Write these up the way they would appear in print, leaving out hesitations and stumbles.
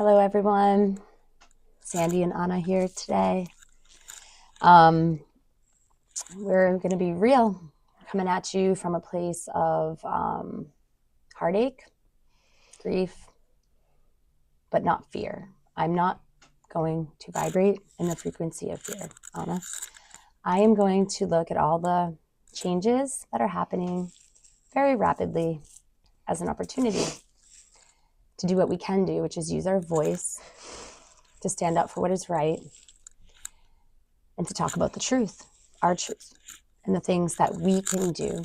Hello, everyone. Sandy and Anna here today. We're going to be real, coming at you from a place of heartache, grief, but not fear. I'm not going to vibrate in the frequency of fear, Anna. I am going to look at all the changes that are happening very rapidly as an opportunity to do what we can do, which is use our voice to stand up for what is right and to talk about the truth, our truth, and the things that we can do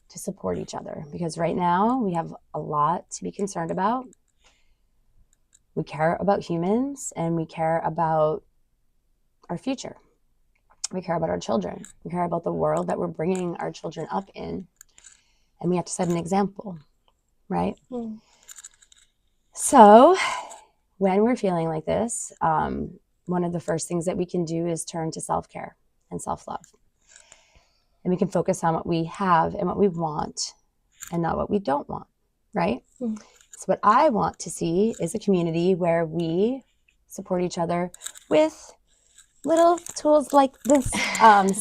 to support each other. Because right now we have a lot to be concerned about. We care about humans and we care about our future. We care about our children. We care about the world that we're bringing our children up in. And we have to set an example, right? Mm. So when we're feeling like this, one of the first things that we can do is turn to self-care and self-love. And we can focus on what we have and what we want and not what we don't want, right? Mm. So what I want to see is a community where we support each other with little tools like this.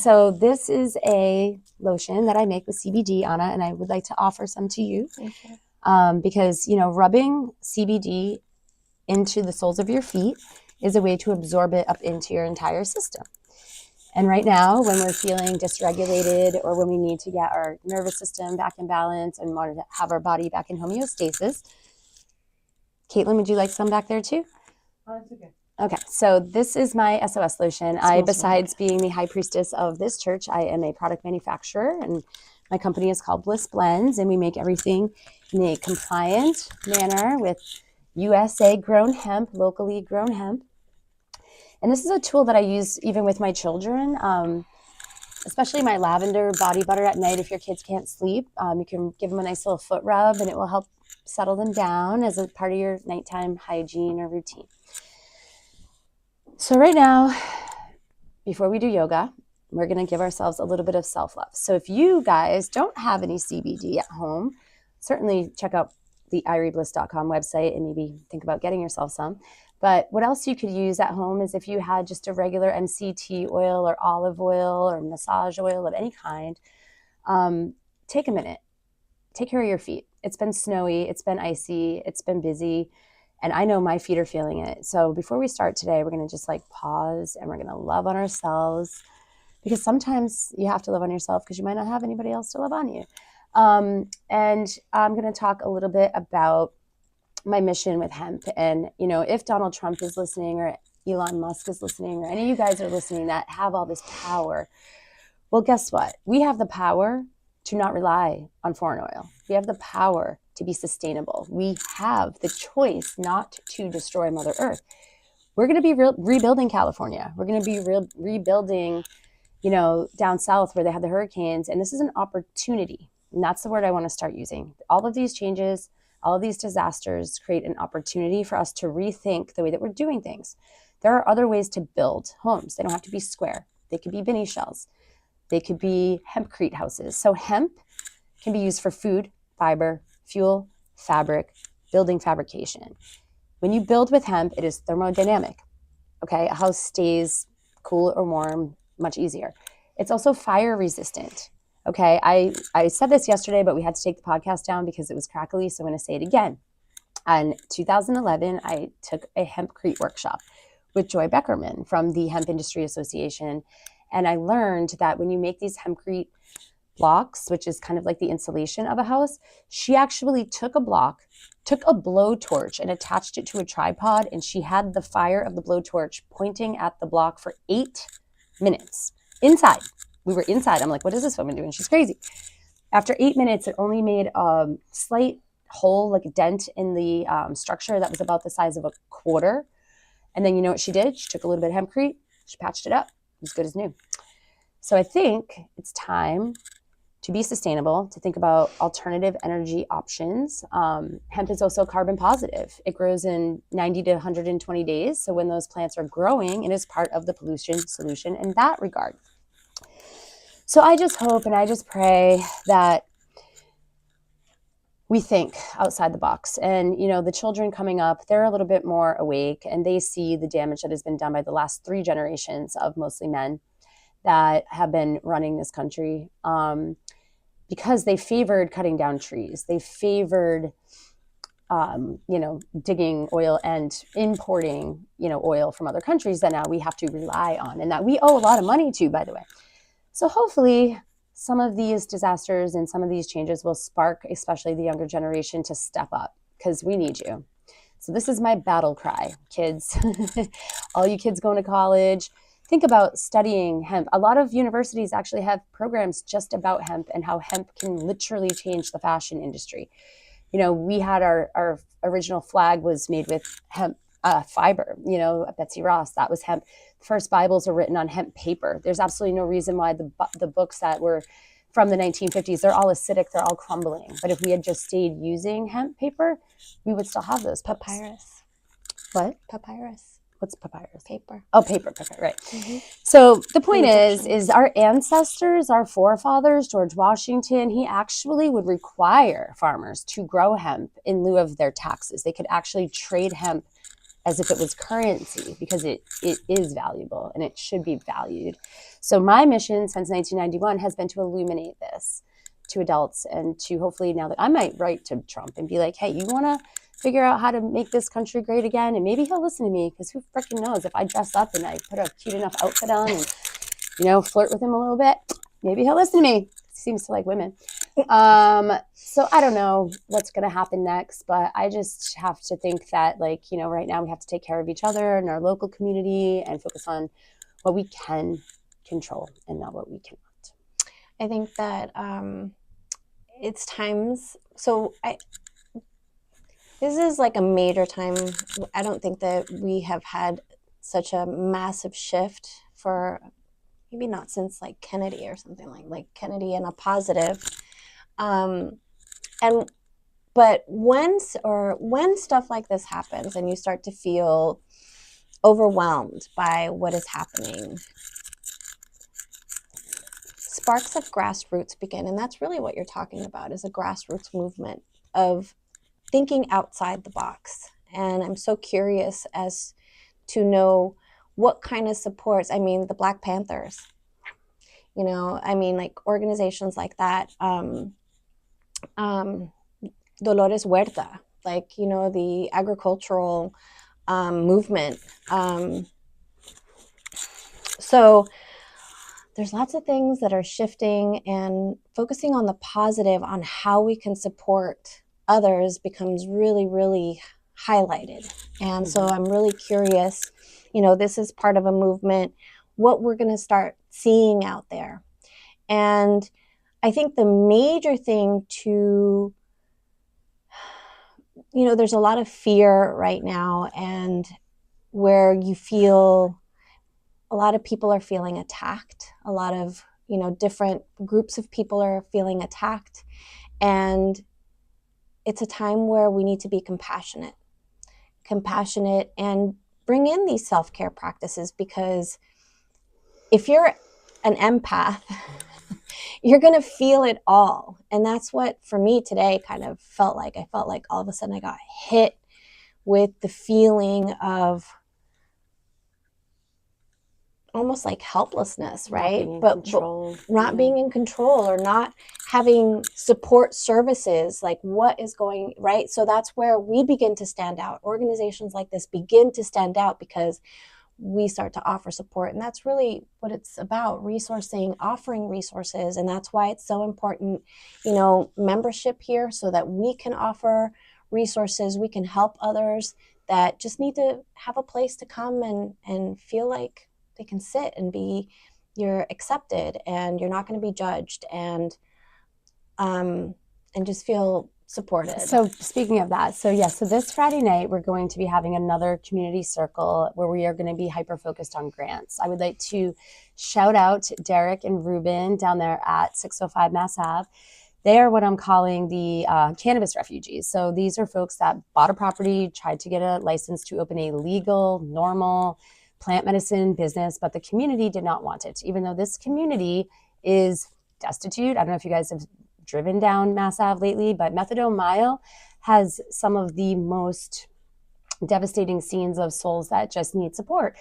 So this is a lotion that I make with CBD, Anna, and I would like to offer some to you. Okay. Because, rubbing CBD into the soles of your feet is a way to absorb it up into your entire system. And right now, when we're feeling dysregulated or when we need to get our nervous system back in balance and want to have our body back in homeostasis, Caitlin, would you like some back there too? Oh, that's okay. Okay, so this is my SOS lotion. Besides being the high priestess of this church, I am a product manufacturer, and my company is called Bliss Blends, and we make everything in a compliant manner with USA grown hemp, locally grown hemp. And this is a tool that I use even with my children, especially my lavender body butter at night. If your kids can't sleep, you can give them a nice little foot rub and it will help settle them down as a part of your nighttime hygiene or routine. So right now, before we do yoga, we're going to give ourselves a little bit of self-love. So if you guys don't have any CBD at home, certainly check out the iriebliss.com website and maybe think about getting yourself some. But what else you could use at home is if you had just a regular MCT oil or olive oil or massage oil of any kind, take a minute. Take care of your feet. It's been snowy. It's been icy. It's been busy. And I know my feet are feeling it. So before we start today, we're going to just pause and we're going to love on ourselves, because sometimes you have to love on yourself because you might not have anybody else to love on you. And I'm going to talk a little bit about my mission with hemp. And, if Donald Trump is listening or Elon Musk is listening or any of you guys are listening that have all this power, well, guess what? We have the power to not rely on foreign oil. We have the power to be sustainable. We have the choice not to destroy Mother Earth. We're going to be rebuilding California. We're going to be rebuilding, down south where they had the hurricanes. And this is an opportunity. And that's the word I want to start using. All of these changes, all of these disasters create an opportunity for us to rethink the way that we're doing things. There are other ways to build homes. They don't have to be square. They could be Benny shells. They could be hempcrete houses. So hemp can be used for food, fiber, fuel, fabric, building fabrication. When you build with hemp, it is thermodynamic. Okay, a house stays cool or warm much easier. It's also fire resistant. Okay, I said this yesterday, but we had to take the podcast down because it was crackly, so I'm going to say it again. In 2011, I took a hempcrete workshop with Joy Beckerman from the Hemp Industry Association, and I learned that when you make these hempcrete blocks, which is kind of like the insulation of a house, she actually took a block, took a blowtorch and attached it to a tripod, and she had the fire of the blowtorch pointing at the block for 8 minutes inside. We were inside. I'm like, what is this woman doing? She's crazy. After 8 minutes, it only made a slight hole, like a dent in the structure that was about the size of a quarter. And then you know what she did? She took a little bit of hempcrete, she patched it up. As good as new. So I think it's time to be sustainable, to think about alternative energy options. Hemp is also carbon positive. It grows in 90 to 120 days. So when those plants are growing, it is part of the pollution solution in that regard. So I just hope and I just pray that we think outside the box. And, you know, the children coming up, they're a little bit more awake, and they see the damage that has been done by the last 3 generations of mostly men that have been running this country, because they favored cutting down trees. They favored, you know, digging oil and importing, you know, oil from other countries that now we have to rely on, and that we owe a lot of money to, by the way. So hopefully some of these disasters and some of these changes will spark, especially the younger generation, to step up, because we need you. So this is my battle cry, kids. All you kids going to college, think about studying hemp. A lot of universities actually have programs just about hemp and how hemp can literally change the fashion industry. You know, we had our original flag was made with hemp fiber, you know, Betsy Ross, that was hemp. First Bibles are written on hemp paper. There's absolutely no reason why the books that were from the 1950s, they're all acidic, they're all crumbling. But if we had just stayed using hemp paper, we would still have those books. Papyrus. What? Papyrus. What's papyrus? Paper. Oh, paper, right. Mm-hmm. So the point is our ancestors, our forefathers, George Washington, he actually would require farmers to grow hemp in lieu of their taxes. They could actually trade hemp as if it was currency, because it is valuable and it should be valued. So my mission since 1991 has been to illuminate this to adults, and to hopefully, now that I might write to Trump and be like, hey, you want to figure out how to make this country great again? And maybe he'll listen to me, because who freaking knows, if I dress up and I put a cute enough outfit on and, you know, flirt with him a little bit, maybe he'll listen to me. He seems to like women. So I don't know what's going to happen next, but I just have to think that, like, you know, right now we have to take care of each other and our local community and focus on what we can control and not what we cannot. I think that it's times, so this is like a major time. I don't think that we have had such a massive shift for, maybe not since like Kennedy or something, like Kennedy in a positive. But when stuff like this happens and you start to feel overwhelmed by what is happening, sparks of grassroots begin. And that's really what you're talking about, is a grassroots movement of thinking outside the box. And I'm so curious as to know what kind of supports. I mean, the Black Panthers, you know, I mean, like organizations like that, Dolores Huerta, like, you know, the agricultural movement. So there's lots of things that are shifting, and focusing on the positive, on how we can support others, becomes really, really highlighted. And so I'm really curious, you know, this is part of a movement, what we're going to start seeing out there. And I think the major thing to, you know, there's a lot of fear right now, and where you feel a lot of people are feeling attacked. A lot of, you know, different groups of people are feeling attacked. And it's a time where we need to be compassionate and bring in these self-care practices, because if you're an empath, you're going to feel it all. And that's what, for me today, kind of felt like. I felt like all of a sudden I got hit with the feeling of almost like helplessness, right? But not being in control, or not having support services, like what is going right. So that's where we begin to stand out. Organizations like this begin to stand out because we start to offer support. And that's really what it's about, resourcing, offering resources. And that's why it's so important, you know, membership here, so that we can offer resources, we can help others that just need to have a place to come and feel like they can sit and you're accepted, and you're not going to be judged, and just feel supported. So speaking of that, so this Friday night, we're going to be having another community circle where we are going to be hyper-focused on grants. I would like to shout out Derek and Ruben down there at 605 Mass Ave. They are what I'm calling the cannabis refugees. So these are folks that bought a property, tried to get a license to open a legal, normal plant medicine business, but the community did not want it, even though this community is destitute. I don't know if you guys have driven down Mass Ave lately, but Methadone Mile has some of the most devastating scenes of souls that just need support.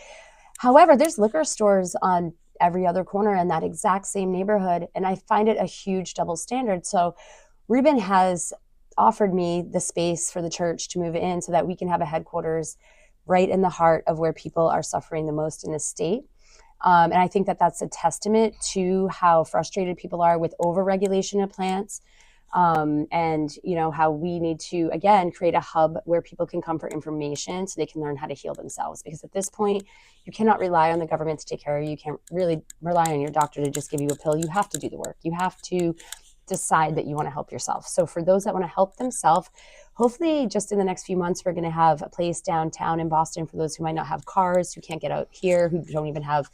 However, there's liquor stores on every other corner in that exact same neighborhood, and I find it a huge double standard. So Ruben has offered me the space for the church to move in so that we can have a headquarters right in the heart of where people are suffering the most in the state. And I think that that's a testament to how frustrated people are with overregulation of plants. And how we need to, again, create a hub where people can come for information so they can learn how to heal themselves. Because at this point, you cannot rely on the government to take care of you. You can't really rely on your doctor to just give you a pill. You have to do the work. You have to decide that you want to help yourself. So for those that want to help themselves, hopefully just in the next few months, we're going to have a place downtown in Boston for those who might not have cars, who can't get out here, who don't even have,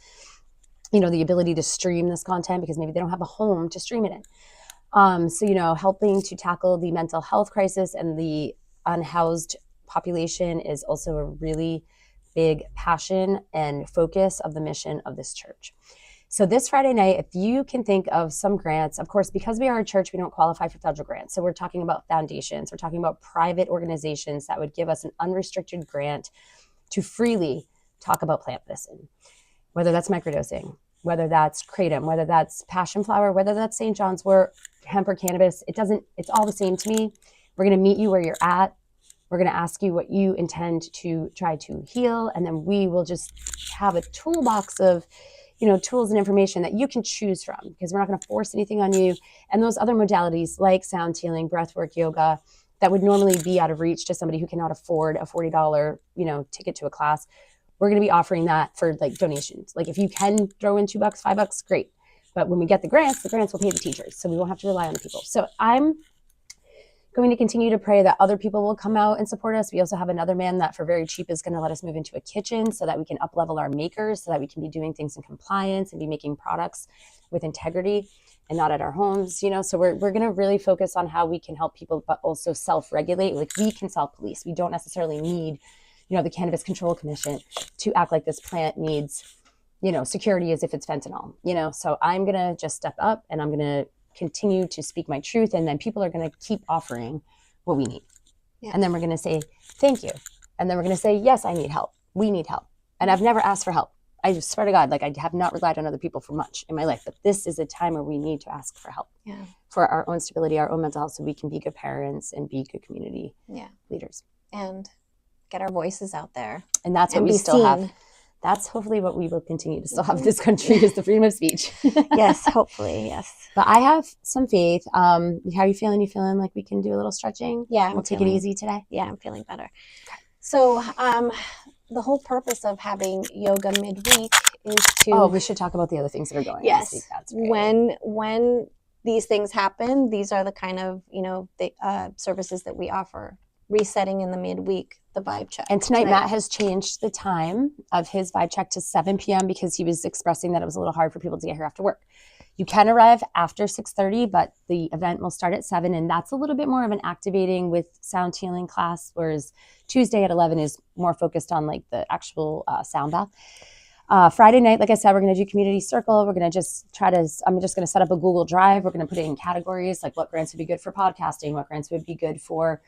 the ability to stream this content because maybe they don't have a home to stream it in. Helping to tackle the mental health crisis and the unhoused population is also a really big passion and focus of the mission of this church. So this Friday night, if you can think of some grants, of course, because we are a church, we don't qualify for federal grants. So we're talking about foundations. We're talking about private organizations that would give us an unrestricted grant to freely talk about plant medicine, whether that's microdosing, whether that's kratom, whether that's passion flower, whether that's St. John's wort, hemp or cannabis. It's all the same to me. We're going to meet you where you're at. We're going to ask you what you intend to try to heal. And then we will just have a toolbox of, tools and information that you can choose from, because we're not going to force anything on you. And those other modalities like sound healing, breathwork, yoga, that would normally be out of reach to somebody who cannot afford a $40, ticket to a class. We're going to be offering that for donations. If you can throw in $2, $5, great. But when we get the grants will pay the teachers. So we won't have to rely on the people. So I'm going to continue to pray that other people will come out and support us. We also have another man that for very cheap is going to let us move into a kitchen so that we can up-level our makers, so that we can be doing things in compliance and be making products with integrity and not at our homes, So we're going to really focus on how we can help people, but also self-regulate. We can self-police. We don't necessarily need, the Cannabis Control Commission to act like this plant needs, security as if it's fentanyl, So I'm going to just step up and I'm going to continue to speak my truth. And then people are going to keep offering what we need. Yeah. And then we're going to say, thank you. And then we're going to say, yes, I need help. We need help. And I've never asked for help. I just swear to God, I have not relied on other people for much in my life, but this is a time where we need to ask for help for our own stability, our own mental health, so we can be good parents and be good community leaders. And get our voices out there. And that's what we still have. That's hopefully what we will continue to still have in this country is the freedom of speech. Yes, hopefully, yes. But I have some faith. How are you feeling? You feeling like we can do a little stretching? Yeah. We'll take it easy today? Yeah, I'm feeling better. Okay. So the whole purpose of having yoga midweek is to... Oh, we should talk about the other things that are going on this week. That's great. When these things happen, these are the kind of, services that we offer. Resetting in the midweek, the vibe check. And tonight, Matt has changed the time of his vibe check to 7 p.m. because he was expressing that it was a little hard for people to get here after work. You can arrive after 6:30, but the event will start at 7, and that's a little bit more of an activating with sound healing class, whereas Tuesday at 11 is more focused on the actual sound bath. Friday night, like I said, we're going to do community circle. We're going to I'm just going to set up a Google Drive. We're going to put it in categories, like what grants would be good for podcasting, what grants would be good for,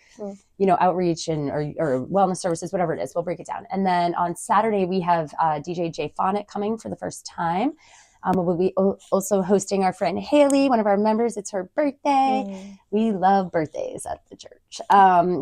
outreach and or wellness services, whatever it is. We'll break it down. And then on Saturday, we have DJ Jay Phonic coming for the first time. We'll be also hosting our friend Haley, one of our members. It's her birthday. We love birthdays at the church.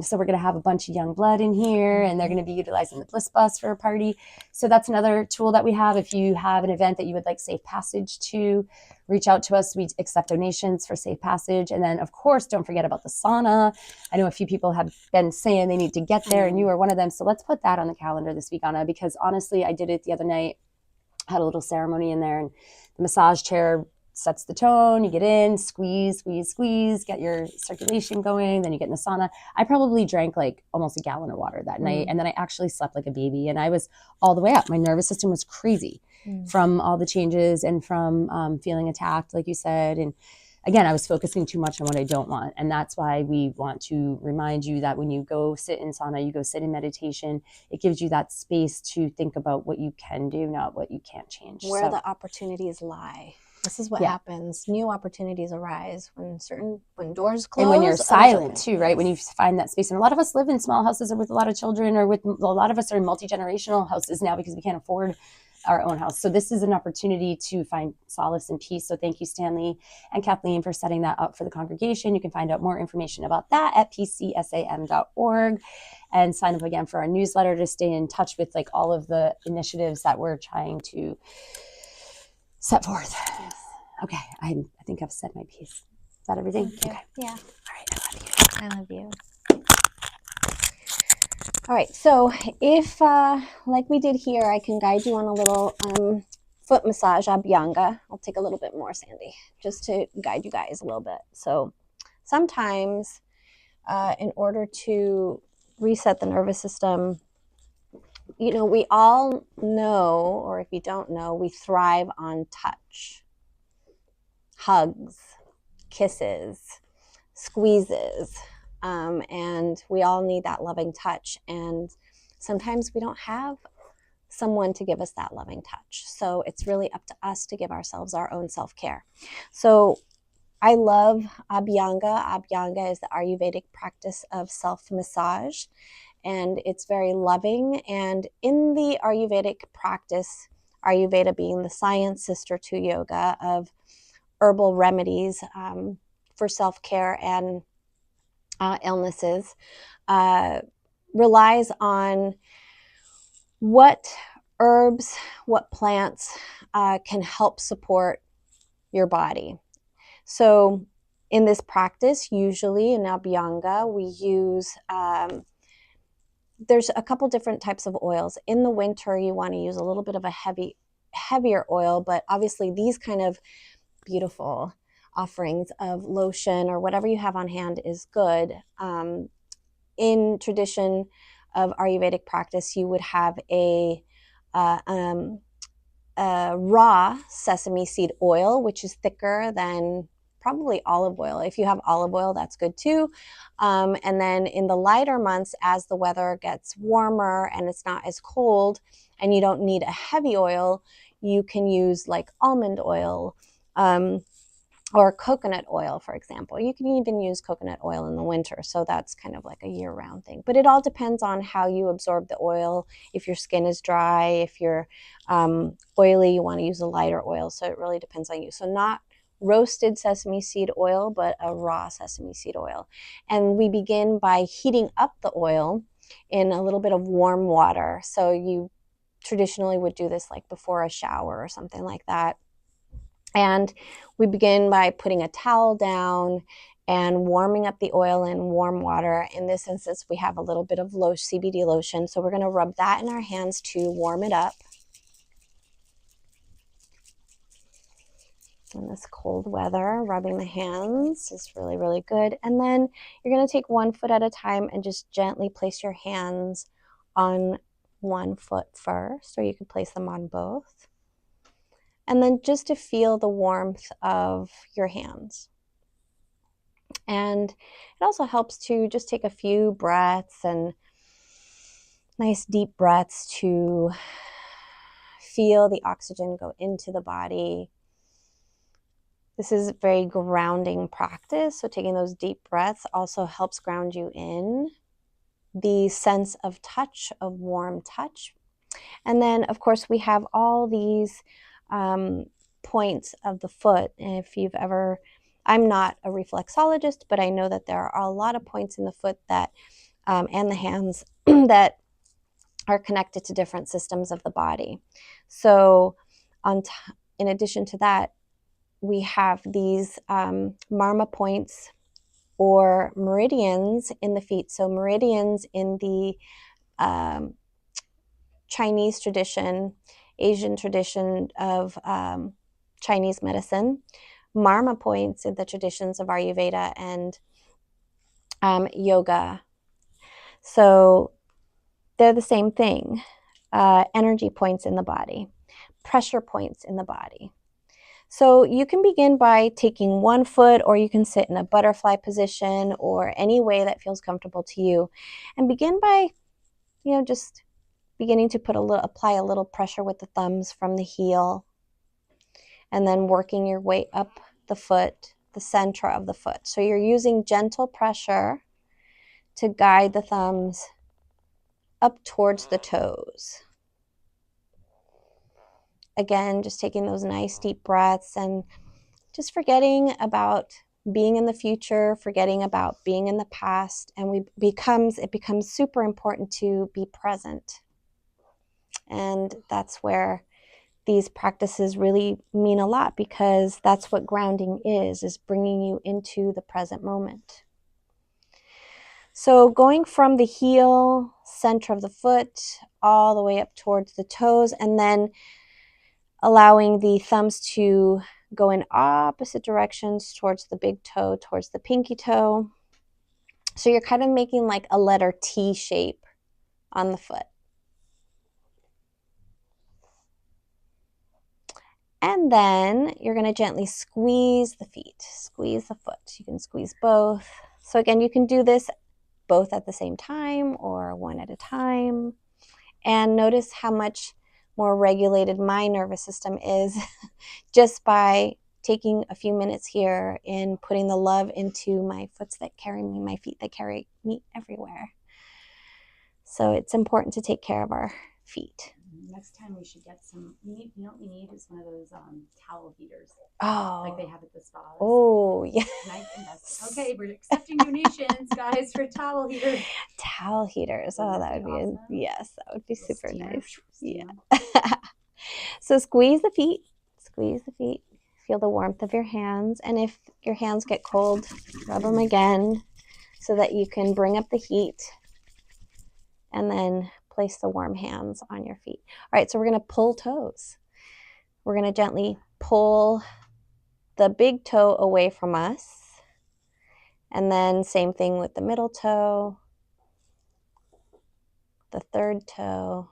So we're going to have a bunch of young blood in here, and they're going to be utilizing the Bliss bus for a party. So that's another tool that we have. If you have an event that you would like Safe Passage to, reach out to us. We accept donations for Safe Passage. And then, of course, don't forget about the sauna. I know a few people have been saying they need to get there, and you are one of them. So let's put that on the calendar this week, Anna, because honestly, I did it the other night. Had a little ceremony in there, and the massage chair sets the tone. You get in, squeeze, get your circulation going. Then you get in the sauna. I probably drank almost a gallon of water that night. And then I actually slept like a baby, and I was all the way up. My nervous system was crazy from all the changes and from feeling attacked, like you said. And again, I was focusing too much on what I don't want. And that's why we want to remind you that when you go sit in sauna, you go sit in meditation, it gives you that space to think about what you can do, not what you can't change. Where the opportunities lie. This is what happens. New opportunities arise when doors close. And when you're silent too, right? When you find that space. And a lot of us live in small houses or with a lot of children, or with a lot of us are in multi-generational houses now because we can't afford our own house. So this is an opportunity to find solace and peace. So thank you, Stanley and Kathleen, for setting that up for the congregation. You can find out more information about that at pcsam.org and sign up again for our newsletter to stay in touch with like all of the initiatives that we're trying to set forth. Yes. Okay, I think I've said my piece. Is that everything? Okay. Yeah. All right, I love you. All right, so if, like we did here, I can guide you on a little foot massage, Abhyanga. I'll take a little bit more, Sandy, just to guide you guys a little bit. So sometimes in order to reset the nervous system, you know, we all know, or if you don't know, we thrive on touch. Hugs, kisses, squeezes, and we all need that loving touch. And sometimes we don't have someone to give us that loving touch. So it's really up to us to give ourselves our own self-care. So I love Abhyanga. Abhyanga is the Ayurvedic practice of self-massage, and it's very loving. And in the Ayurvedic practice, Ayurveda being the science sister to yoga of herbal remedies for self-care and illnesses, relies on what herbs, what plants can help support your body. So in this practice, usually in Abhyanga, we use, there's a couple different types of oils. In the winter, you want to use a little bit of a heavier oil, but obviously these kind of beautiful offerings of lotion or whatever you have on hand is good. In tradition of Ayurvedic practice, you would have a raw sesame seed oil, which is thicker than probably olive oil. If you have olive oil, that's good too. And then in the lighter months, as the weather gets warmer and it's not as cold and you don't need a heavy oil, you can use like almond oil, or coconut oil, for example. You can even use coconut oil in the winter. So that's kind of like a year-round thing. But it all depends on how you absorb the oil. If your skin is dry, if you're oily, you want to use a lighter oil. So it really depends on you. So not roasted sesame seed oil, but a raw sesame seed oil. And we begin by heating up the oil in a little bit of warm water. So you traditionally would do this like before a shower or something like that. And we begin by putting a towel down and warming up the oil in warm water. In this instance, we have a little bit of CBD lotion. So we're going to rub that in our hands to warm it up. In this cold weather, rubbing the hands is really, really good. And then you're going to take one foot at a time and just gently place your hands on one foot first, or you can place them on both. And then just to feel the warmth of your hands. And it also helps to just take a few breaths, and nice deep breaths to feel the oxygen go into the body. This is a very grounding practice. So taking those deep breaths also helps ground you in. The sense of touch, of warm touch. And then, of course, we have all these points of the foot. If you've ever, I'm not a reflexologist, but I know that there are a lot of points in the foot that, and the hands that are connected to different systems of the body. So in addition to that, we have these marma points or meridians in the feet. So meridians in the Chinese tradition, Asian tradition of Chinese medicine, marma points in the traditions of Ayurveda and yoga. So they're the same thing. Energy points in the body, pressure points in the body. So you can begin by taking one foot, or you can sit in a butterfly position, or any way that feels comfortable to you, and begin by, just beginning to apply a little pressure with the thumbs from the heel. and then working your way up the foot, the center of the foot. So you're using gentle pressure to guide the thumbs up towards the toes. Again, just taking those nice deep breaths and just forgetting about being in the future, forgetting about being in the past, and it becomes super important to be present. And that's where these practices really mean a lot, because that's what grounding is bringing you into the present moment. So going from the heel, center of the foot, all the way up towards the toes, and then allowing the thumbs to go in opposite directions towards the big toe, towards the pinky toe. So you're kind of making like a letter T shape on the foot. And then you're going to gently squeeze the feet, squeeze the foot. You can squeeze both. So again, you can do this both at the same time or one at a time. And notice how much more regulated my nervous system is just by taking a few minutes here in putting the love into my feet that carry me everywhere. So it's important to take care of our feet. Next time we should get some. You know what we need is one of those towel heaters. Oh, like they have at the spas. Oh, yeah. Okay, we're accepting donations, guys, for towel heaters. Towel heaters. Oh, that would be awesome. Yes, that would be super nice. Yeah. So squeeze the feet. Squeeze the feet. Feel the warmth of your hands, and if your hands get cold, rub them again so that you can bring up the heat, and then place the warm hands on your feet. All right, so we're going to pull toes. We're going to gently pull the big toe away from us. And then same thing with the middle toe, the third toe,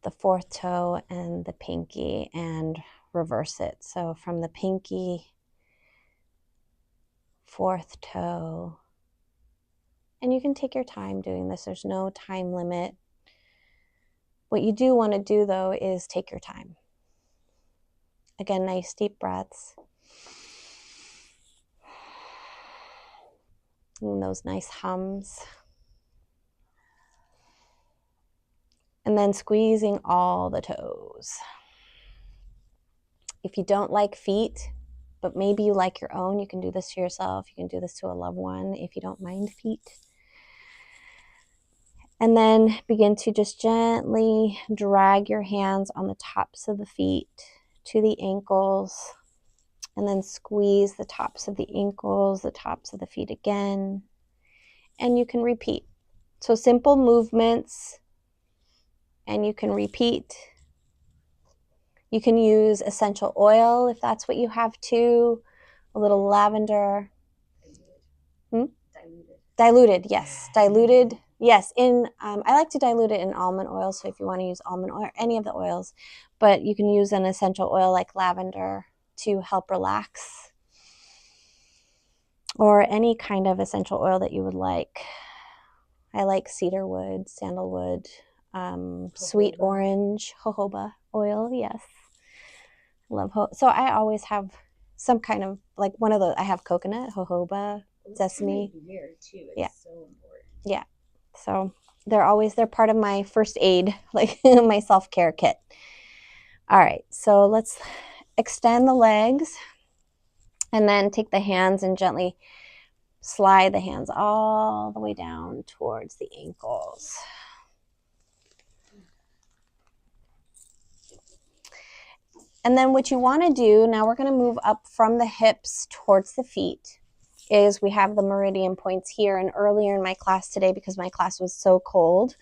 the fourth toe, and the pinky, and reverse it. So from the pinky, fourth toe. And you can take your time doing this. There's no time limit. What you do want to do, though, is take your time. Again, nice deep breaths. And those nice hums. And then squeezing all the toes. If you don't like feet, but maybe you like your own, you can do this to yourself. You can do this to a loved one if you don't mind feet. And then begin to just gently drag your hands on the tops of the feet to the ankles, and then squeeze the tops of the ankles, the tops of the feet again, and you can repeat. So simple movements, and you can repeat. You can use essential oil if that's what you have too, a little lavender. Diluted, yes. Diluted. Yes, I like to dilute it in almond oil, so if you want to use almond oil or any of the oils, but you can use an essential oil like lavender to help relax, or any kind of essential oil that you would like. I like cedarwood, sandalwood, sweet orange, jojoba oil, yes. I love so I always have some kind of, like one of those. I have coconut, jojoba, sesame. Weird too. It's yeah. So important. Yeah. So they're part of my first aid, like my self-care kit. All right, so let's extend the legs, and then take the hands and gently slide the hands all the way down towards the ankles. And then what you want to do, now we're going to move up from the hips towards the feet, is we have the meridian points here. And earlier in my class today, because my class was so cold,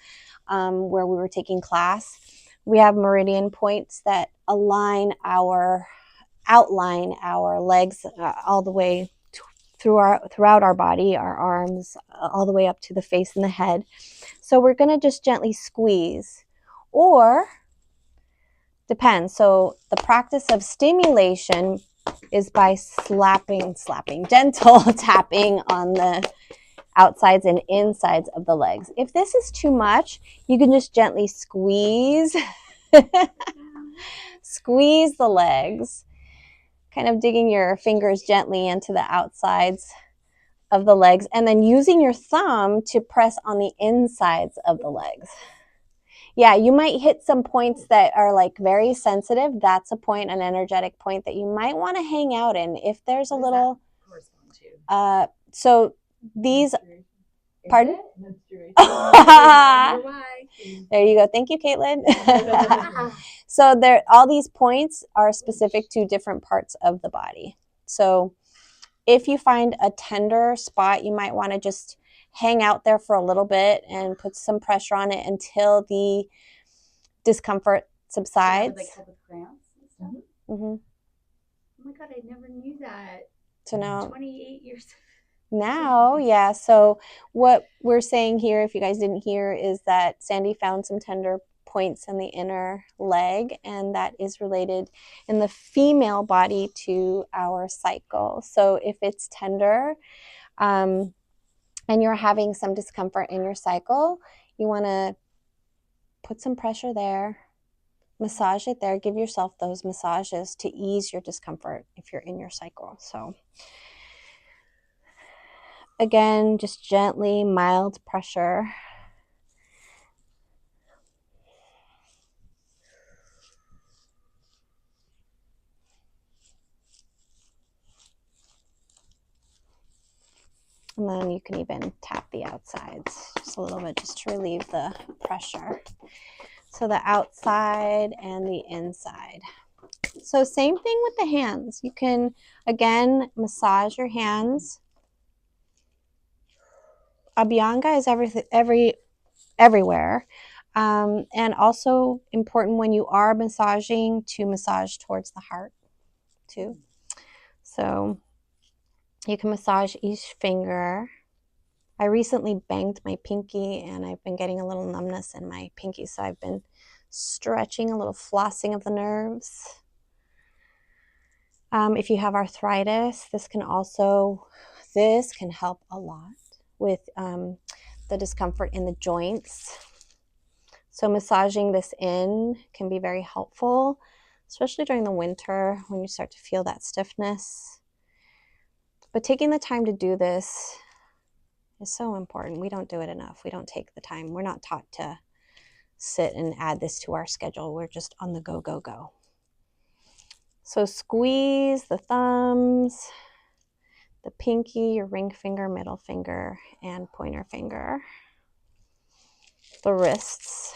where we were taking class, we have meridian points that outline our legs all the way throughout our body, our arms, all the way up to the face and the head. So we're going to just gently squeeze, or depends. So the practice of stimulation is by slapping, gentle tapping on the outsides and insides of the legs. If this is too much, you can just gently squeeze Squeeze the legs, kind of digging your fingers gently into the outsides of the legs, and then using your thumb to press on the insides of the legs. Yeah, you might hit some points that are like very sensitive. That's a point, an energetic point that you might want to hang out in. If there's a little, so these, pardon? There you go. Thank you, Caitlin. So there, all these points are specific to different parts of the body. So if you find a tender spot, you might want to just hang out there for a little bit and put some pressure on it until the discomfort subsides. Like help with cramps and stuff? Mm-hmm. Oh my God, I never knew that. So now 28 years now, yeah. So what we're saying here, if you guys didn't hear, is that Sandy found some tender points in the inner leg, and that is related in the female body to our cycle. So if it's tender, and you're having some discomfort in your cycle, you want to put some pressure there, massage it there, give yourself those massages to ease your discomfort if you're in your cycle. So again, just gently, mild pressure. And then you can even tap the outsides just a little bit just to relieve the pressure. So the outside and the inside. So same thing with the hands. You can, again, massage your hands. Abhyanga is everywhere. And also important when you are massaging to massage towards the heart too. So you can massage each finger. I recently banged my pinky and I've been getting a little numbness in my pinky. So I've been stretching, a little flossing of the nerves. If you have arthritis, this can help a lot with the discomfort in the joints. So massaging this in can be very helpful, especially during the winter when you start to feel that stiffness. But taking the time to do this is so important. We don't do it enough. We don't take the time. We're not taught to sit and add this to our schedule. We're just on the go, go, go. So squeeze the thumbs, the pinky, your ring finger, middle finger, and pointer finger. The wrists.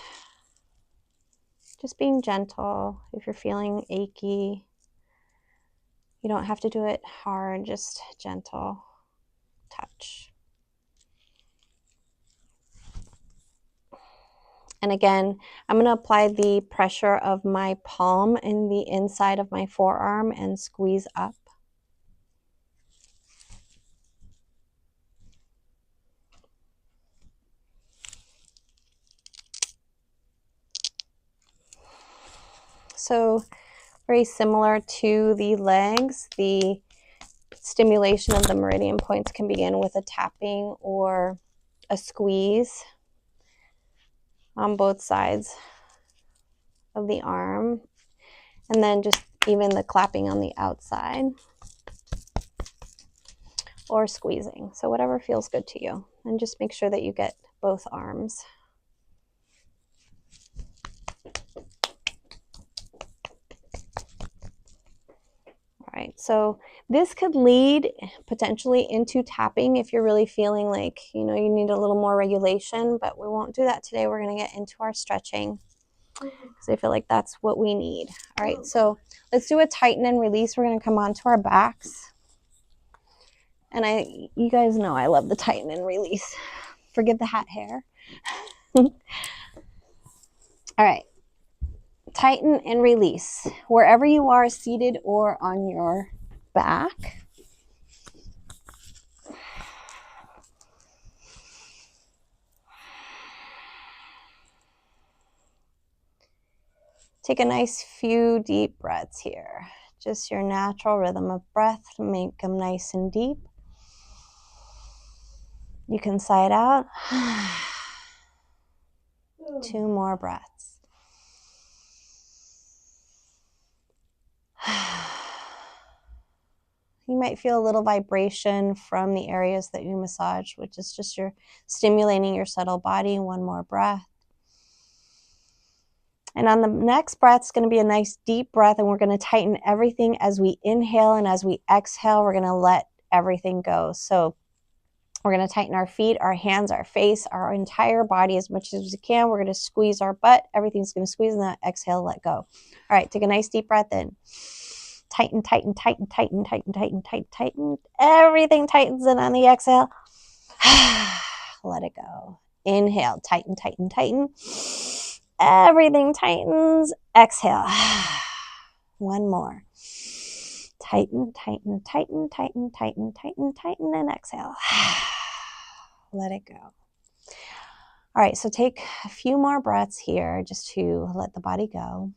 Just being gentle. If you're feeling achy, you don't have to do it hard, just gentle touch. And again, I'm going to apply the pressure of my palm in the inside of my forearm and squeeze up. So very similar to the legs, the stimulation of the meridian points can begin with a tapping or a squeeze on both sides of the arm, and then just even the clapping on the outside or squeezing. So whatever feels good to you, and just make sure that you get both arms. All right, so this could lead potentially into tapping if you're really feeling like, you need a little more regulation, but we won't do that today. We're going to get into our stretching because I feel like that's what we need. All right, so let's do a tighten and release. We're going to come onto our backs. And you guys know I love the tighten and release. Forgive the hat hair. All right. Tighten and release. Wherever you are, seated or on your back. Take a nice few deep breaths here. Just your natural rhythm of breath. Make them nice and deep. You can sigh it out. 2 more breaths. You might feel a little vibration from the areas that you massage, which is just you're stimulating your subtle body. One more breath. And on the next breath, it's going to be a nice deep breath, and we're going to tighten everything as we inhale, and as we exhale, we're going to let everything go. So we're going to tighten our feet, our hands, our face, our entire body as much as we can. We're going to squeeze our butt. Everything's going to squeeze, and then exhale, let go. All right, take a nice deep breath in. Tighten, tighten, tighten, tighten, tighten, tighten, tighten, tighten. Everything tightens in on the exhale. Let it go. Inhale, tighten, tighten, tighten. Everything tightens. Exhale. One more. Tighten, tighten, tighten, tighten, tighten, tighten, tighten, and exhale. Let it go. All right, so take a few more breaths here just to let the body go.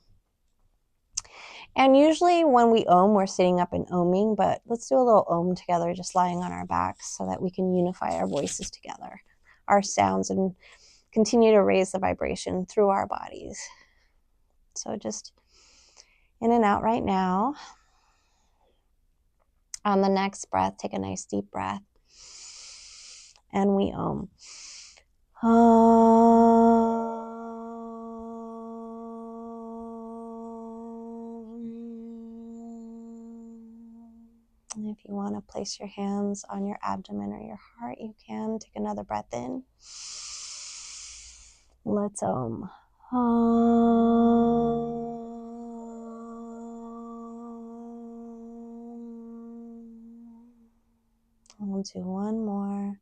And usually when we om, we're sitting up and oming, but let's do a little om together, just lying on our backs so that we can unify our voices together, our sounds, and continue to raise the vibration through our bodies. So just in and out right now. On the next breath, take a nice deep breath. And we om. And if you want to place your hands on your abdomen or your heart, you can. Take another breath in. Let's om. We'll do one more.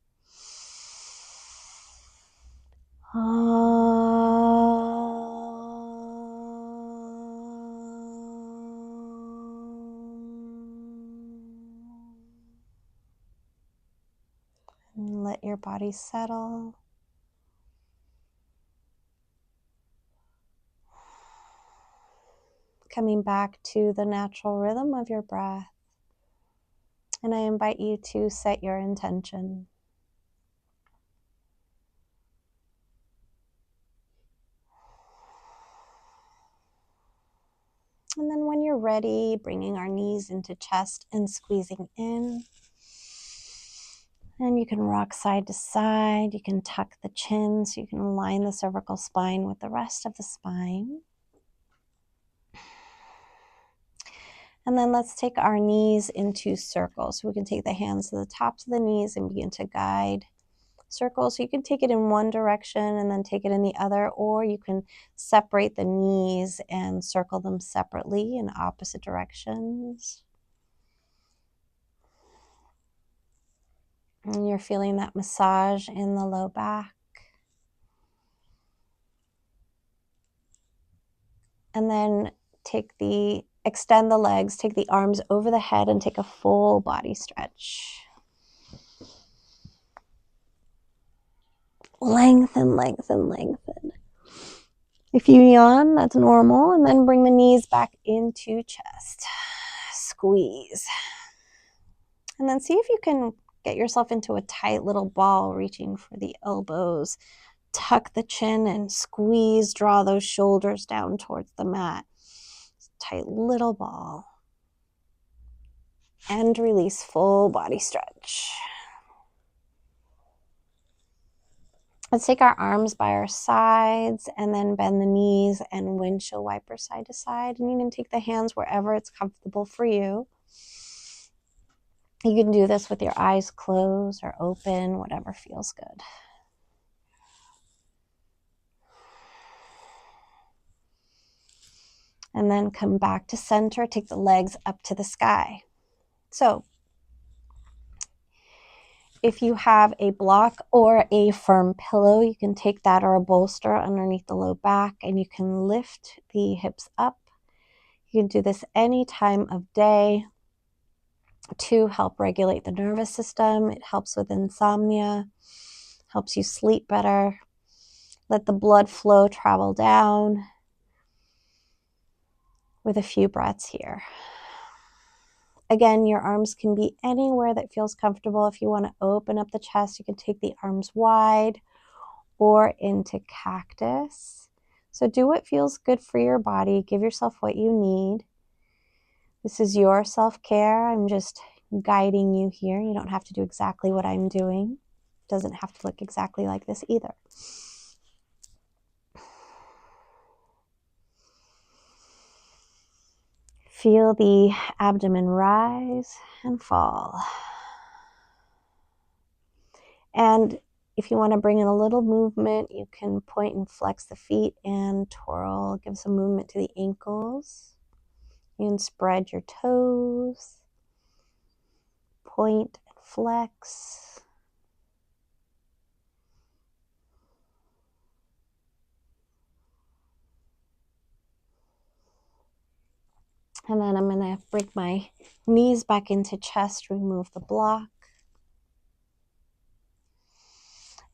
And let your body settle. Coming back to the natural rhythm of your breath. And I invite you to set your intention. And then when you're ready, bringing our knees into chest and squeezing in. And you can rock side to side. You can tuck the chin so you can align the cervical spine with the rest of the spine. And then let's take our knees into circles. So we can take the hands to the tops of the knees and begin to guide circles. So you can take it in one direction and then take it in the other, or you can separate the knees and circle them separately in opposite directions. And you're feeling that massage in the low back. And then extend the legs, take the arms over the head and take a full body stretch. Lengthen, lengthen, lengthen. If you yawn, that's normal. And then bring the knees back into chest. Squeeze. And then see if you can get yourself into a tight little ball, reaching for the elbows. Tuck the chin and squeeze, draw those shoulders down towards the mat. Tight little ball. And release, full body stretch. Let's take our arms by our sides and then bend the knees and windshield wiper side to side. And you can take the hands wherever it's comfortable for you. You can do this with your eyes closed or open, whatever feels good. And then come back to center, take the legs up to the sky. So if you have a block or a firm pillow, you can take that or a bolster underneath the low back and you can lift the hips up. You can do this any time of day to help regulate the nervous system. It helps with insomnia, helps you sleep better. Let the blood flow travel down with a few breaths here. Again, your arms can be anywhere that feels comfortable. If you want to open up the chest, you can take the arms wide or into cactus. So do what feels good for your body. Give yourself what you need. This is your self-care. I'm just guiding you here. You don't have to do exactly what I'm doing. It doesn't have to look exactly like this either. Feel the abdomen rise and fall. And if you want to bring in a little movement, you can point and flex the feet and twirl. Give some movement to the ankles. You can spread your toes. Point and flex. And then I'm going to bring my knees back into chest, remove the block.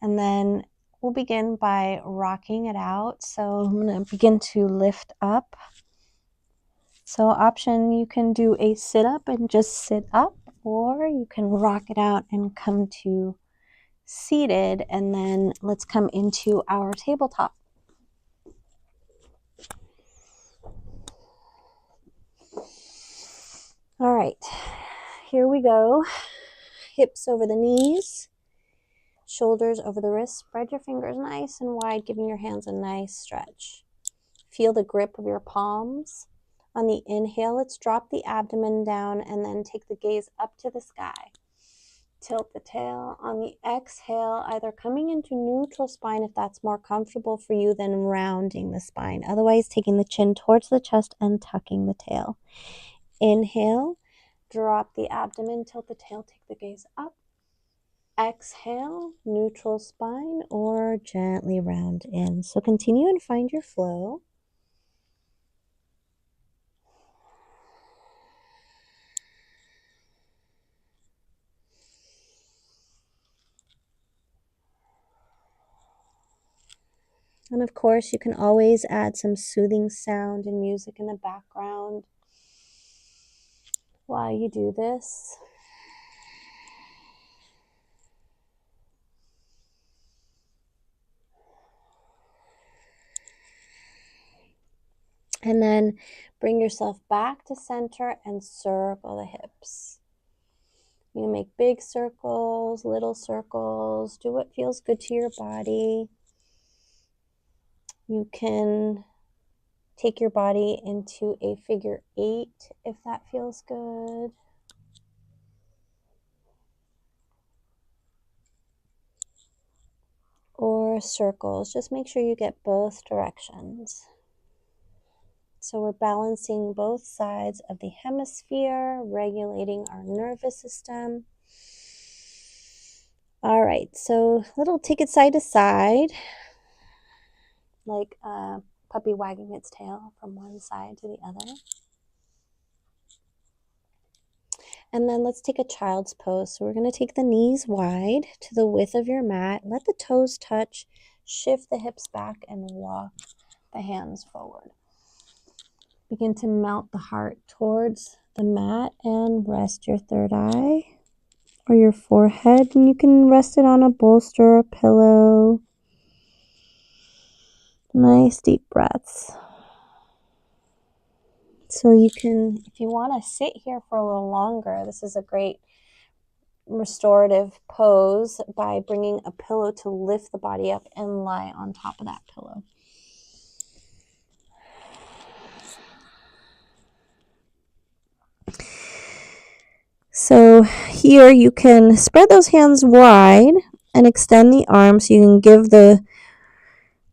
And then we'll begin by rocking it out. So I'm going to begin to lift up. So option, you can do a sit-up and just sit up, or you can rock it out and come to seated, and then let's come into our tabletop. All right, here we go. Hips over the knees, shoulders over the wrists. Spread your fingers nice and wide, giving your hands a nice stretch. Feel the grip of your palms. On the inhale, let's drop the abdomen down and then take the gaze up to the sky. Tilt the tail. On the exhale, either coming into neutral spine if that's more comfortable for you, then rounding the spine. Otherwise, taking the chin towards the chest and tucking the tail. Inhale, drop the abdomen, tilt the tail, take the gaze up. Exhale, neutral spine or gently round in. So continue and find your flow. And of course, you can always add some soothing sound and music in the background while you do this. And then bring yourself back to center and circle the hips. You can make big circles, little circles, do what feels good to your body. You can take your body into a figure 8 if that feels good. Or circles, just make sure you get both directions. So we're balancing both sides of the hemisphere, regulating our nervous system. All right, so little take it side to side, like a puppy wagging its tail from one side to the other. And then let's take a child's pose. So we're going to take the knees wide to the width of your mat. Let the toes touch, shift the hips back, and walk the hands forward. Begin to melt the heart towards the mat and rest your third eye or your forehead. And you can rest it on a bolster or a pillow. Nice deep breaths. So you can, if you want to sit here for a little longer, this is a great restorative pose by bringing a pillow to lift the body up and lie on top of that pillow. So here you can spread those hands wide and extend the arms. You can give the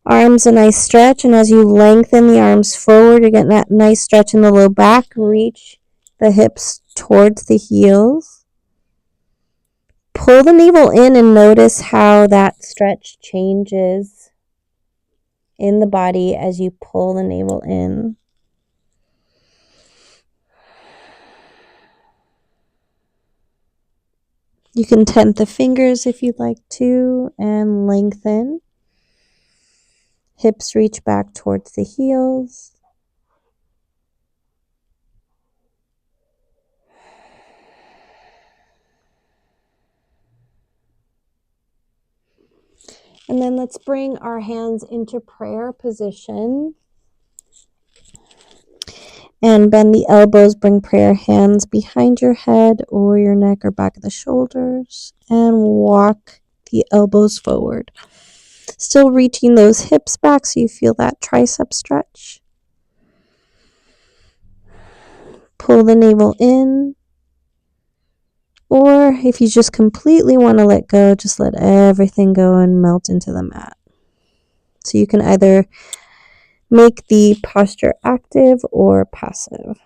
arms a nice stretch, and as you lengthen the arms forward, you're getting that nice stretch in the low back. Reach the hips towards the heels. Pull the navel in and notice how that stretch changes in the body as you pull the navel in. You can tent the fingers if you'd like to and lengthen. Hips reach back towards the heels. And then let's bring our hands into prayer position. And bend the elbows, bring prayer hands behind your head or your neck or back of the shoulders, and walk the elbows forward. Still reaching those hips back so you feel that tricep stretch. Pull the navel in. Or if you just completely want to let go, just let everything go and melt into the mat. So you can either make the posture active or passive.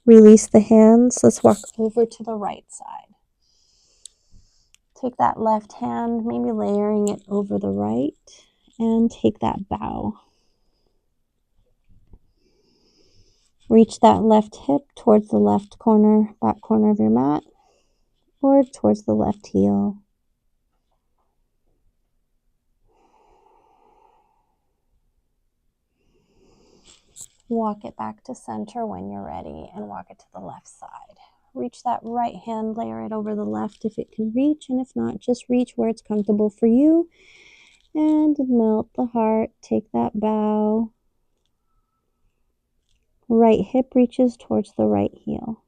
Release the hands. Let's walk over to the right side. Take that left hand, maybe layering it over the right, and take that bow. Reach that left hip towards the left corner, back corner of your mat, or towards the left heel. Walk it back to center when you're ready and walk it to the left side. Reach that right hand, layer it over the left if it can reach, and if not, just reach where it's comfortable for you. And melt the heart, take that bow. Right hip reaches towards the right heel.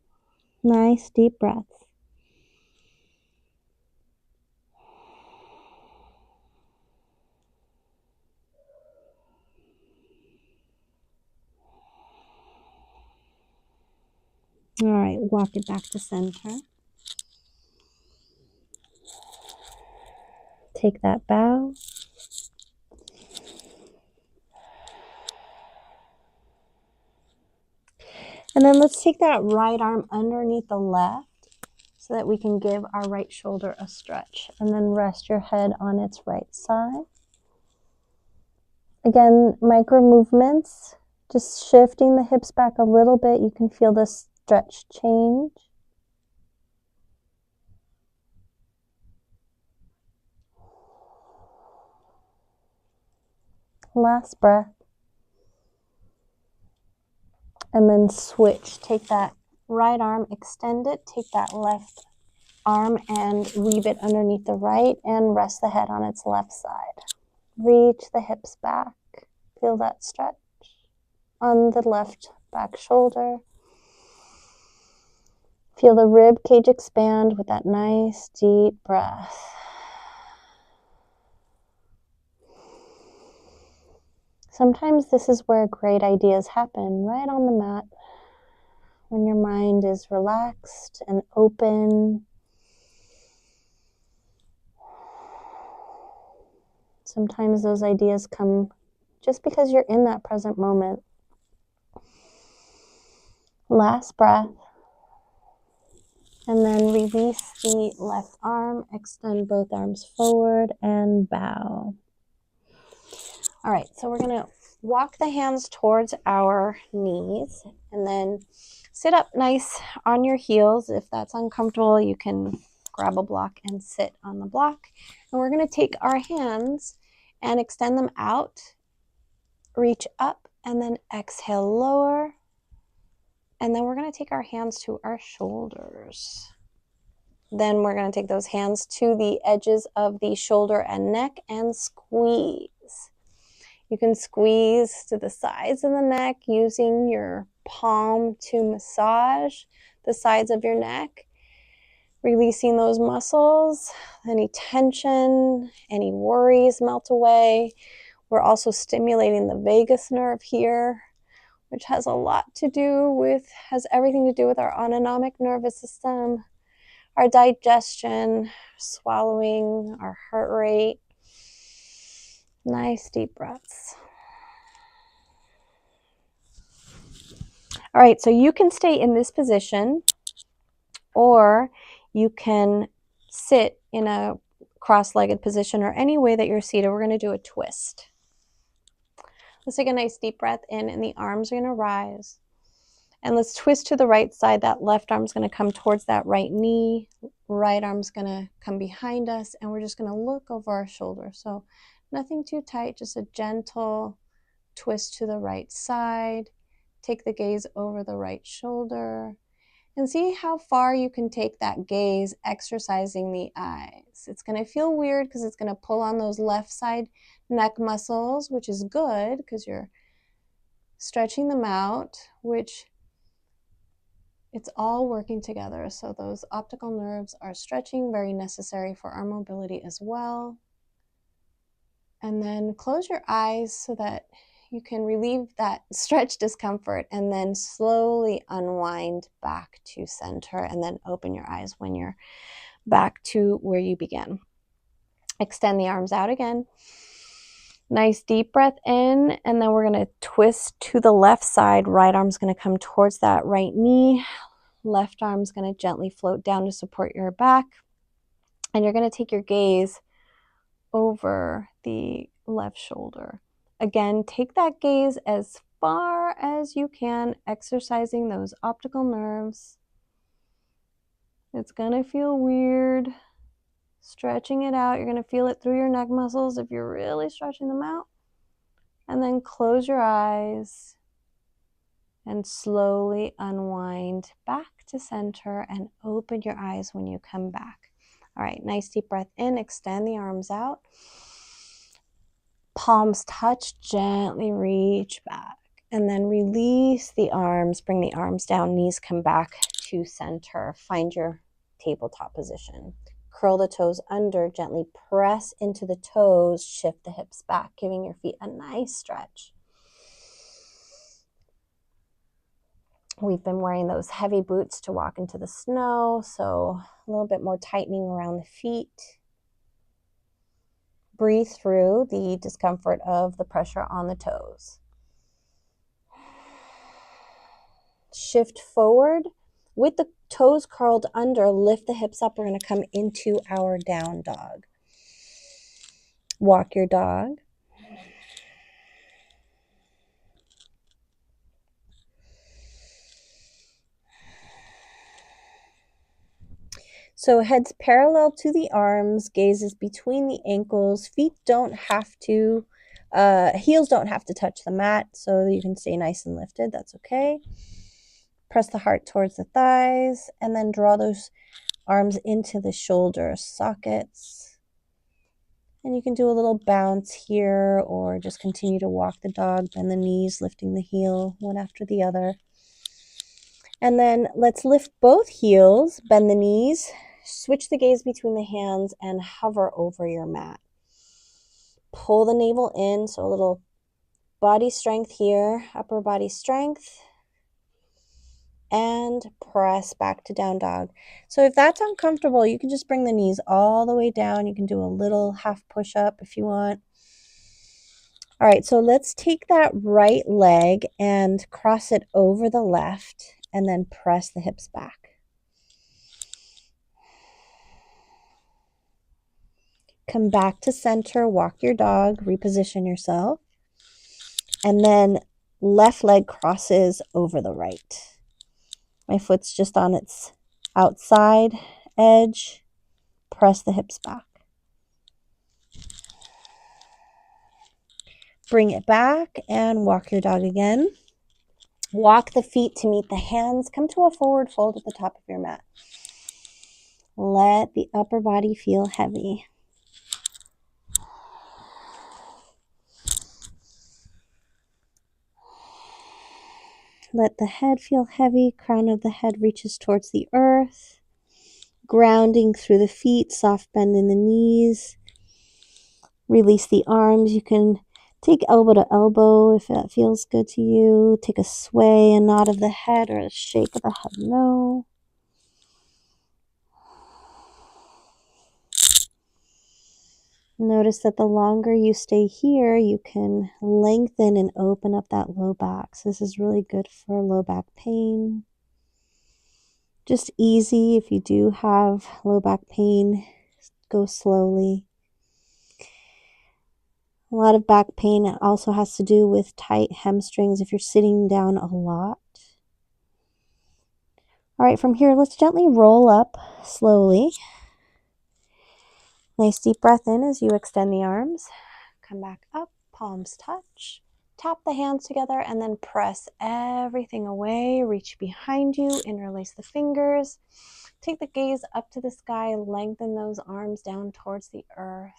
Nice deep breaths. All right, walk it back to center. Take that bow. And then let's take that right arm underneath the left so that we can give our right shoulder a stretch. And then rest your head on its right side. Again, micro movements, just shifting the hips back a little bit. You can feel the stretch change. Last breath. And then switch. Take that right arm, extend it. Take that left arm and weave it underneath the right and rest the head on its left side. Reach the hips back. Feel that stretch on the left back shoulder. Feel the rib cage expand with that nice deep breath. Sometimes this is where great ideas happen, right on the mat, when your mind is relaxed and open. Sometimes those ideas come just because you're in that present moment. Last breath. And then release the left arm, extend both arms forward and bow. All right, so we're gonna walk the hands towards our knees and then sit up nice on your heels. If that's uncomfortable, you can grab a block and sit on the block. And we're gonna take our hands and extend them out, reach up, and then exhale, lower. And then we're gonna take our hands to our shoulders. Then we're going to take those hands to the edges of the shoulder and neck and squeeze. You can squeeze to the sides of the neck using your palm to massage the sides of your neck, releasing those muscles. Any tension, any worries melt away. We're also stimulating the vagus nerve here, which has a lot to do with, has everything to do with our autonomic nervous system, our digestion, swallowing, our heart rate. Nice deep breaths. All right, so you can stay in this position or you can sit in a cross-legged position or any way that you're seated. We're going to do a twist. Let's take a nice deep breath in and the arms are going to rise. And let's twist to the right side. That left arm's going to come towards that right knee. Right arm's going to come behind us. And we're just going to look over our shoulder. So nothing too tight, just a gentle twist to the right side. Take the gaze over the right shoulder. And see how far you can take that gaze, exercising the eyes. It's going to feel weird because it's going to pull on those left side neck muscles, which is good because you're stretching them out, which it's all working together. So those optical nerves are stretching, very necessary for our mobility as well. And then close your eyes so that you can relieve that stretch discomfort, and then slowly unwind back to center, and then open your eyes when you're back to where you began. Extend the arms out again. Nice deep breath in, and then we're going to twist to the left side. Right arm's going to come towards that right knee. Left arm's going to gently float down to support your back. And you're going to take your gaze over the left shoulder. Again, take that gaze as far as you can, exercising those optical nerves. It's going to feel weird. Stretching it out. You're going to feel it through your neck muscles if you're really stretching them out. And then close your eyes and slowly unwind back to center and open your eyes when you come back. All right, nice deep breath in, extend the arms out. Palms touch, gently reach back. And then release the arms, bring the arms down, knees come back to center. Find your tabletop position. Curl the toes under, gently press into the toes, shift the hips back, giving your feet a nice stretch. We've been wearing those heavy boots to walk into the snow, so a little bit more tightening around the feet. Breathe through the discomfort of the pressure on the toes. Shift forward. With the toes curled under, lift the hips up. We're going to come into our down dog. Walk your dog. So head's parallel to the arms, gaze is between the ankles. Feet don't have to, heels don't have to touch the mat, so you can stay nice and lifted. That's okay. Press the heart towards the thighs, and then draw those arms into the shoulder sockets. And you can do a little bounce here, or just continue to walk the dog, bend the knees, lifting the heel one after the other. And then let's lift both heels, bend the knees, switch the gaze between the hands, and hover over your mat. Pull the navel in, so a little body strength here, upper body strength. And press back to down dog. So if that's uncomfortable, you can just bring the knees all the way down. You can do a little half push-up if you want. All right, so let's take that right leg and cross it over the left, and then press the hips back. Come back to center, walk your dog, reposition yourself. And then left leg crosses over the right. My foot's just on its outside edge. Press the hips back. Bring it back and walk your dog again. Walk the feet to meet the hands. Come to a forward fold at the top of your mat. Let the upper body feel heavy. Let the head feel heavy. Crown of the head reaches towards the earth. Grounding through the feet, soft bend in the knees. Release the arms. You can take elbow to elbow if that feels good to you. Take a sway, a nod of the head, or a shake of the head no. Notice that the longer you stay here, you can lengthen and open up that low back. So this is really good for low back pain. Just easy if you do have low back pain, go slowly. A lot of back pain also has to do with tight hamstrings if you're sitting down a lot. All right, from here, let's gently roll up slowly. Nice deep breath in as you extend the arms. Come back up, palms touch. Tap the hands together and then press everything away. Reach behind you, interlace the fingers. Take the gaze up to the sky, lengthen those arms down towards the earth.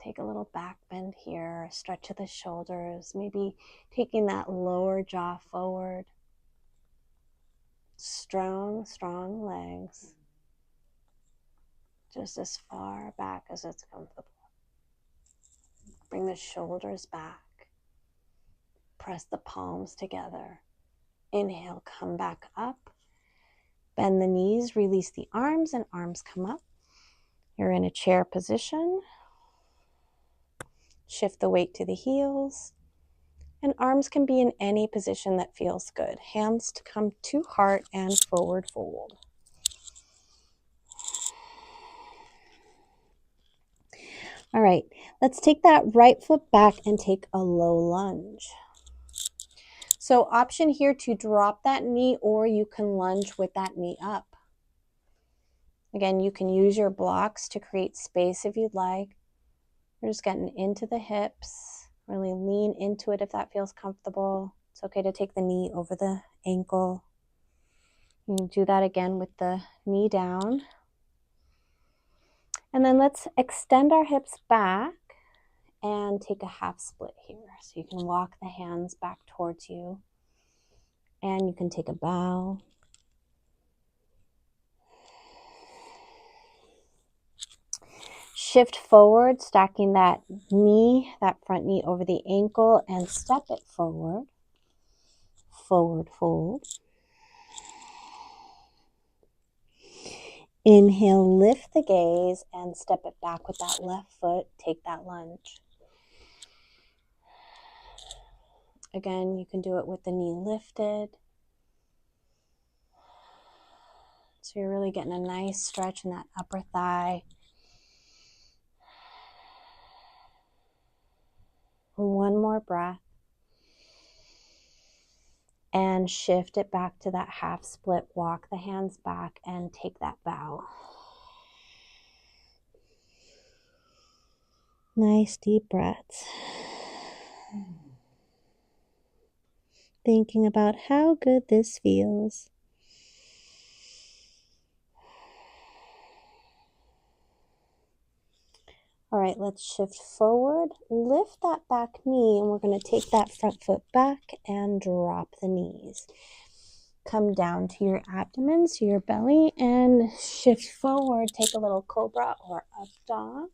take a little back bend here, stretch of the shoulders, maybe taking that lower jaw forward. Strong, strong legs. Just as far back as it's comfortable. Bring the shoulders back. Press the palms together. Inhale, come back up. Bend the knees, release the arms, and arms come up. You're in a chair position. Shift the weight to the heels. And arms can be in any position that feels good. Hands to come to heart and forward fold. All right, let's take that right foot back and take a low lunge. So option here to drop that knee, or you can lunge with that knee up. Again, you can use your blocks to create space if you'd like. We're just getting into the hips. Really lean into it if that feels comfortable. It's okay to take the knee over the ankle. You can do that again with the knee down. And then let's extend our hips back and take a half split here. So you can walk the hands back towards you. And you can take a bow. Shift forward, stacking that knee, that front knee over the ankle, and step it forward. Forward fold. Inhale, lift the gaze, and step it back with that left foot. Take that lunge. Again, you can do it with the knee lifted. So you're really getting a nice stretch in that upper thigh. One more breath. And shift it back to that half split. Walk the hands back and take that bow. Nice deep breaths. Thinking about how good this feels. All right, let's shift forward. Lift that back knee, and we're going to take that front foot back and drop the knees. Come down to your abdomen, to your belly, and shift forward. Take a little cobra or up dog.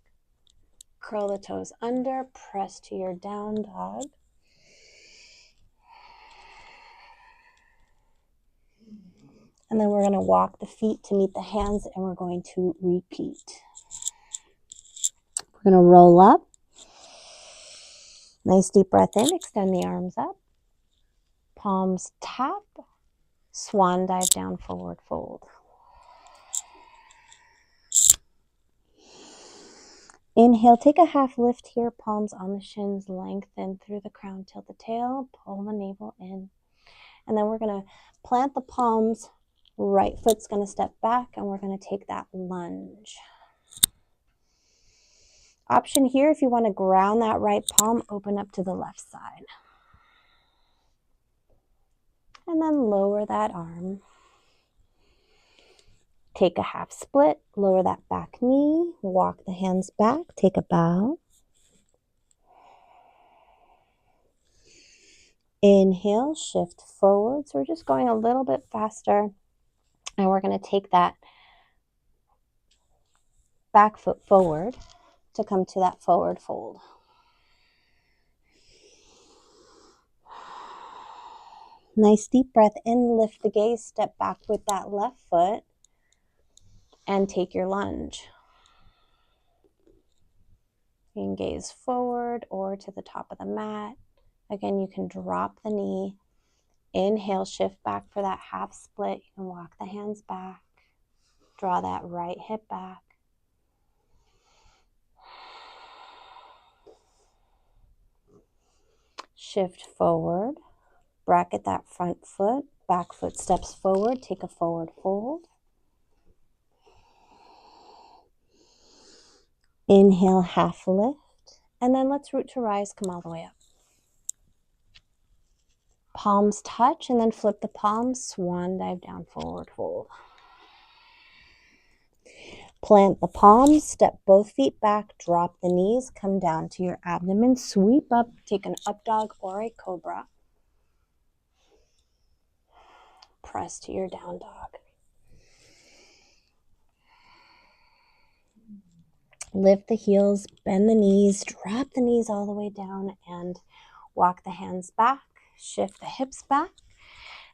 Curl the toes under, press to your down dog. And then we're going to walk the feet to meet the hands, and we're going to repeat. We're going to roll up. Nice deep breath in, extend the arms up. Palms tap, swan dive down, forward fold. Inhale, take a half lift here, palms on the shins, lengthen through the crown, tilt the tail, pull the navel in. And then we're going to plant the palms, right foot's going to step back, and we're going to take that lunge. Option here, if you want to ground that right palm, open up to the left side. And then lower that arm. Take a half split, lower that back knee, walk the hands back, take a bow. Inhale, shift forward. So we're just going a little bit faster. And we're going to take that back foot forward to come to that forward fold. Nice deep breath in, lift the gaze, step back with that left foot, and take your lunge. You can gaze forward or to the top of the mat. Again, you can drop the knee. Inhale, shift back for that half split. You can walk the hands back. Draw that right hip back. Shift forward. Bracket that front foot. Back foot steps forward. Take a forward fold. Inhale, half lift. And then let's root to rise. Come all the way up. Palms touch, and then flip the palms. Swan dive down, forward fold. Plant the palms, step both feet back, drop the knees, come down to your abdomen, sweep up, take an up dog or a cobra. Press to your down dog. Lift the heels, bend the knees, drop the knees all the way down, and walk the hands back, shift the hips back,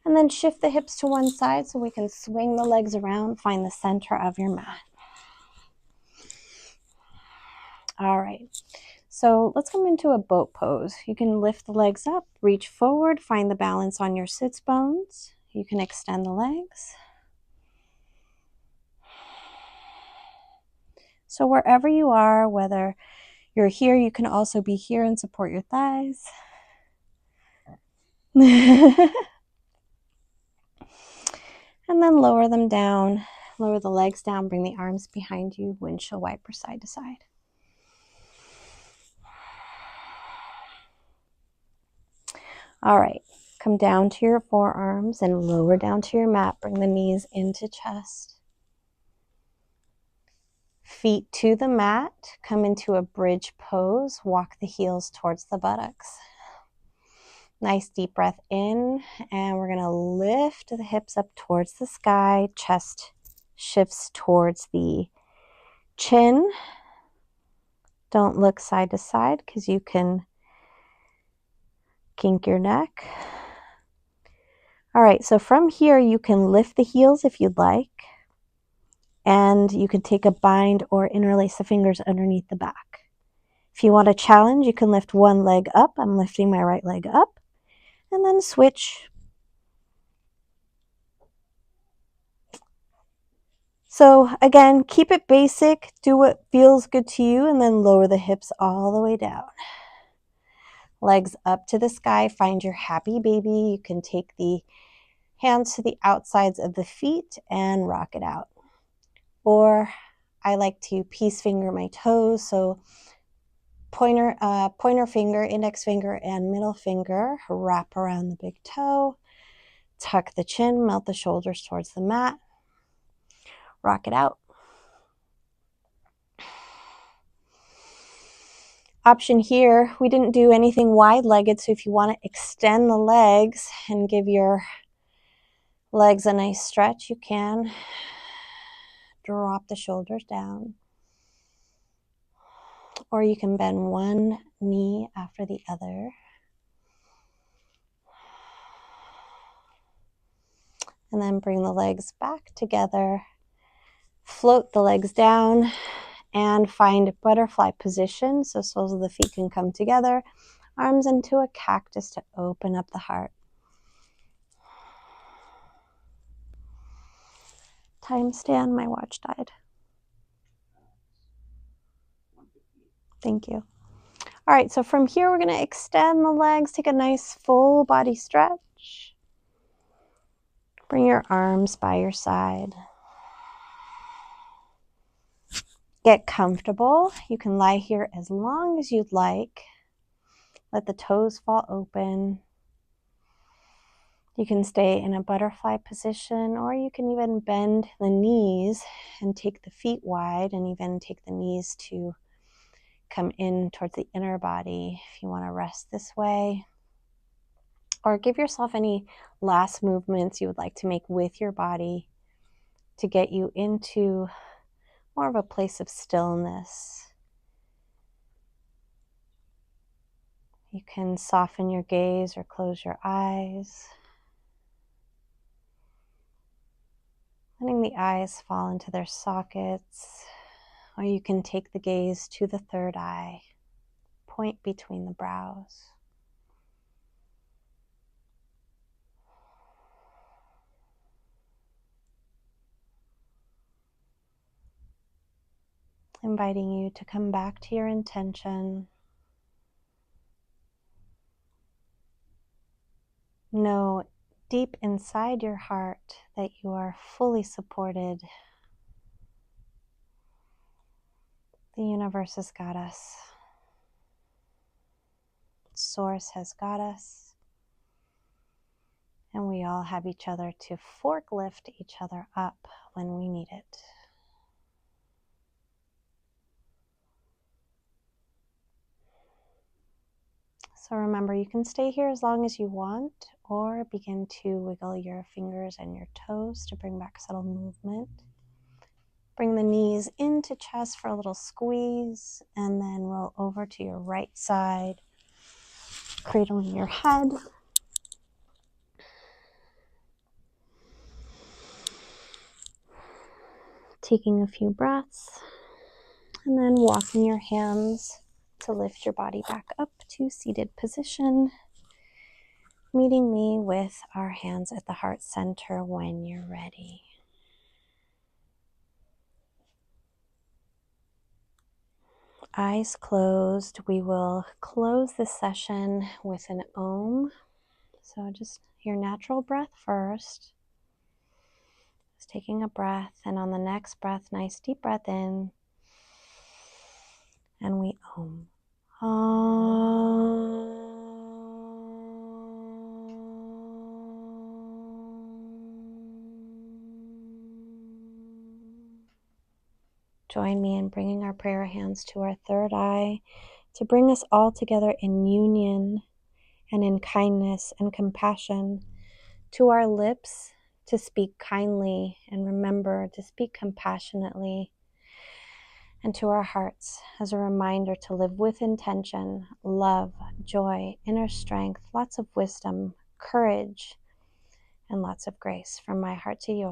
and then shift the hips to one side so we can swing the legs around, find the center of your mat. All right, so let's come into a boat pose. You can lift the legs up, reach forward, find the balance on your sits bones. You can extend the legs. So wherever you are, whether you're here, you can also be here and support your thighs. And then lower them down, lower the legs down, bring the arms behind you, windshield wiper side to side. All right, come down to your forearms and lower down to your mat. Bring the knees into chest. Feet to the mat, come into a bridge pose, walk the heels towards the buttocks. Nice deep breath in, and we're gonna lift the hips up towards the sky, chest shifts towards the chin. Don't look side to side because you can kink your neck. All right, so from here you can lift the heels if you'd like, and you can take a bind or interlace the fingers underneath the back. If you want a challenge, you can lift one leg up. I'm lifting my right leg up, and then switch. So again, keep it basic, do what feels good to you, and then lower the hips all the way down. Legs up to the sky, find your happy baby. You can take the hands to the outsides of the feet and rock it out. Or I like to peace finger my toes, so pointer finger, index finger, and middle finger wrap around the big toe. Tuck the chin, melt the shoulders towards the mat. Rock it out. Option here, we didn't do anything wide-legged, so if you want to extend the legs and give your legs a nice stretch, you can. Drop the shoulders down. Or you can bend one knee after the other. And then bring the legs back together. Float the legs down and find butterfly position so soles of the feet can come together. Arms into a cactus to open up the heart. Time stand, my watch died. Thank you. All right, so from here we're going to extend the legs, take a nice full body stretch. Bring your arms by your side. Get comfortable. You can lie here as long as you'd like. Let the toes fall open. You can stay in a butterfly position, or you can even bend the knees and take the feet wide and even take the knees to come in towards the inner body if you want to rest this way. Or give yourself any last movements you would like to make with your body to get you into more of a place of stillness. You can soften your gaze or close your eyes. Letting the eyes fall into their sockets, or you can take the gaze to the third eye, point between the brows. Inviting you to come back to your intention. Know deep inside your heart that you are fully supported. The universe has got us. Source has got us. And we all have each other to forklift each other up when we need it. So remember, you can stay here as long as you want, or begin to wiggle your fingers and your toes to bring back subtle movement. Bring the knees into chest for a little squeeze, and then roll over to your right side, cradling your head. Taking a few breaths, and then walking your hands to lift your body back up to seated position. Meeting me with our hands at the heart center when you're ready. Eyes closed. We will close this session with an Om. So just your natural breath first. Just taking a breath, and on the next breath, nice deep breath in. And we Om. Om. Join me in bringing our prayer hands to our third eye to bring us all together in union and in kindness and compassion, to our lips to speak kindly and remember to speak compassionately, and to our hearts as a reminder to live with intention, love, joy, inner strength, lots of wisdom, courage, and lots of grace from my heart to yours.